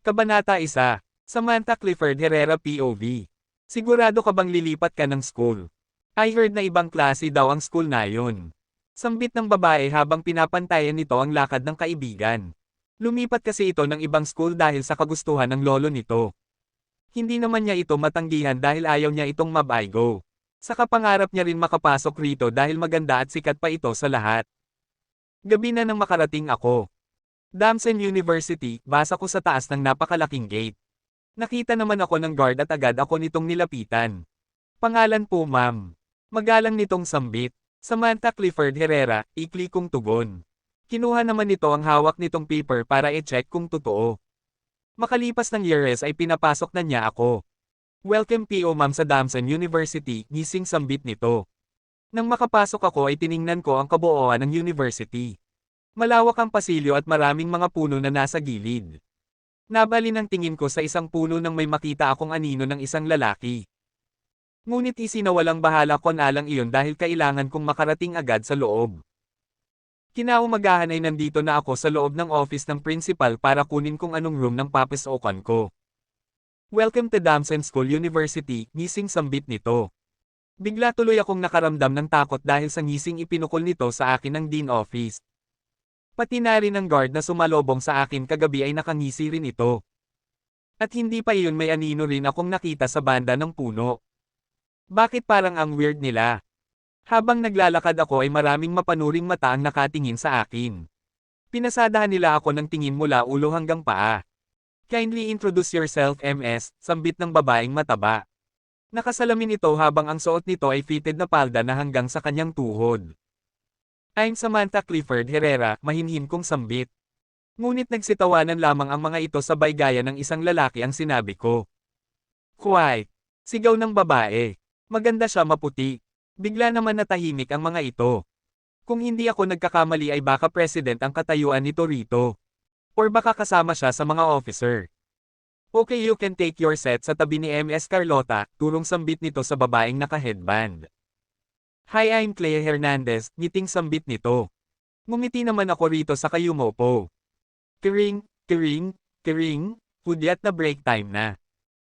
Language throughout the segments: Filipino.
Kabanata 1. Samantha Clifford Herrera POV. Sigurado ka bang lilipat ka ng school? I heard na ibang klase daw ang school na yun. Sambit ng babae habang pinapantayan nito ang lakad ng kaibigan. Lumipat kasi ito ng ibang school dahil sa kagustuhan ng lolo nito. Hindi naman niya ito matanggihan dahil ayaw niya itong mabaygo. Saka pangarap niya rin makapasok rito dahil maganda at sikat pa ito sa lahat. Gabi na nang makarating ako. Damson University, basa ko sa taas ng napakalaking gate. Nakita naman ako ng guard at agad ako nitong nilapitan. Pangalan po ma'am. Magalang nitong sambit. Samantha Clifford Herrera, ikli kong tugon. Kinuha naman nito ang hawak nitong paper para i-check kung totoo. Makalipas ng years ay pinapasok na niya ako. Welcome PO ma'am sa Damson University, ngising sambit nito. Nang makapasok ako ay tiningnan ko ang kabuuan ng university. Malawak ang pasilyo at maraming mga puno na nasa gilid. Nabali ng tingin ko sa isang puno nang may makita akong anino ng isang lalaki. Ngunit isinawalang bahala ko na lang iyon dahil kailangan kong makarating agad sa loob. Kinaumagahan ay nandito na ako sa loob ng office ng principal para kunin kung anong room ng papasokan ko. Welcome to Damson School University, ngising sambit nito. Bigla tuloy akong nakaramdam ng takot dahil sa ngising ipinukol nito sa akin ng dean office. Pati na rin ang guard na sumalobong sa akin kagabi ay nakangisi rin ito. At hindi pa iyon may anino rin akong nakita sa banda ng puno. Bakit parang ang weird nila? Habang naglalakad ako ay maraming mapanuring mata ang nakatingin sa akin. Pinasadahan nila ako ng tingin mula ulo hanggang paa. Kindly introduce yourself MS, sambit ng babaeng mataba. Nakasalamin ito habang ang suot nito ay fitted na palda na hanggang sa kanyang tuhod. I'm Samantha Clifford Herrera, mahinhin kong sambit. Ngunit nagsitawanan lamang ang mga ito sabay gaya ng isang lalaki ang sinabi ko. Quiet. Sigaw ng babae. Maganda siya maputi. Bigla naman natahimik ang mga ito. Kung hindi ako nagkakamali ay baka president ang katayuan nito rito. Or baka kasama siya sa mga officer. Okay, you can take your set sa tabi ni MS Carlota, turong sambit nito sa babaeng naka-headband. Hi, I'm Clea Hernandez, ngiting sambit nito. Ngumiti naman ako rito sa kayumopo. Kiring, kiring, kiring, hudyat na break time na.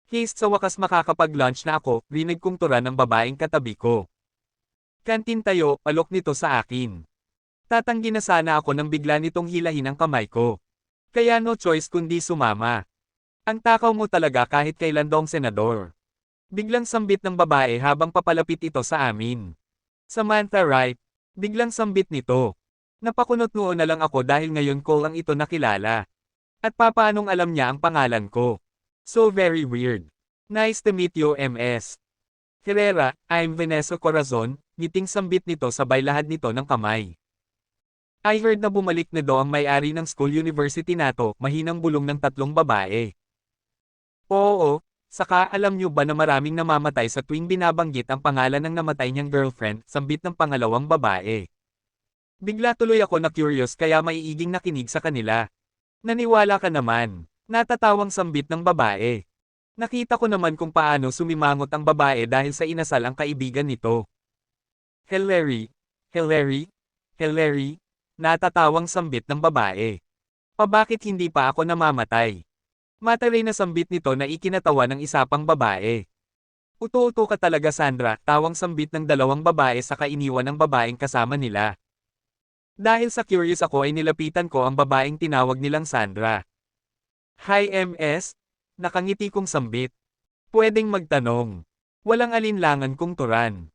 Haste sa wakas makakapag-lunch na ako, rinig kong tura ng babaeng katabi ko. Kantin tayo, alok nito sa akin. Tatanggi na sana ako nang bigla nitong hilahin ang kamay ko. Kaya no choice kundi sumama. Ang takaw mo talaga kahit kailan dong senador. Biglang sambit ng babae habang papalapit ito sa amin. Samantha right. Biglang sambit nito. Napakunot noon na lang ako dahil ngayon ko lang ito nakilala. At papaanong alam niya ang pangalan ko. So very weird. Nice to meet you MS. Herrera, I'm Vanessa Corazon, ngiting sambit nito sabay lahad nito ng kamay. I heard na bumalik na do ang may-ari ng school university nato, mahinang bulong ng tatlong babae. Oo. Saka alam niyo ba na maraming namamatay sa tuwing binabanggit ang pangalan ng namatay niyang girlfriend, sambit ng pangalawang babae. Bigla tuloy ako na curious kaya maiiging nakinig sa kanila. Naniwala ka naman. Natatawang sambit ng babae. Nakita ko naman kung paano sumimangot ang babae dahil sa inasal ang kaibigan nito. Hilary, Hilary, Hilary, natatawang sambit ng babae. Bakit hindi pa ako namamatay? Mataray na sambit nito na ikinatawa ng isa pang babae. Uto-uto ka talaga Sandra, tawang sambit ng dalawang babae sa kainiwan ng babaeng kasama nila. Dahil sa curious ako ay nilapitan ko ang babaeng tinawag nilang Sandra. Hi MS, nakangiti kong sambit. Pwedeng magtanong. Walang alinlangan kong turan.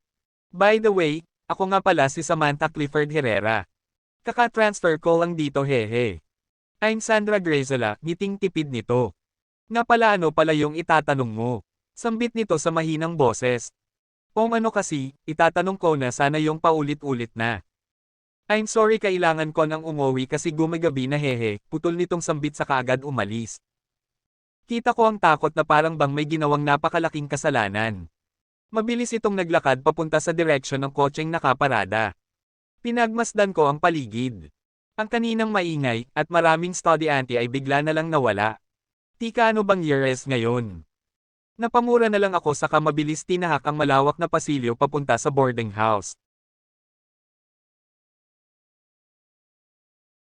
By the way, ako nga pala si Samantha Clifford Herrera. Kaka-transfer ko lang dito hehe. I'm Sandra Grazola, ngiting tipid nito. Nga pala ano pala yung itatanong mo? Sambit nito sa mahinang boses. Ano kasi, itatanong ko na sana yung paulit-ulit na. I'm sorry kailangan ko nang umuwi kasi gumagabi na hehe, putol nitong sambit sa kaagad umalis. Kita ko ang takot na parang bang may ginawang napakalaking kasalanan. Mabilis itong naglakad papunta sa direksyon ng kotseng nakaparada. Pinagmasdan ko ang paligid. Ang kaninang maingay, at maraming estudyante ay bigla na lang nawala. Tika ano bang years ngayon? Napamura na lang ako saka mabilis tinahak ang malawak na pasilyo papunta sa boarding house.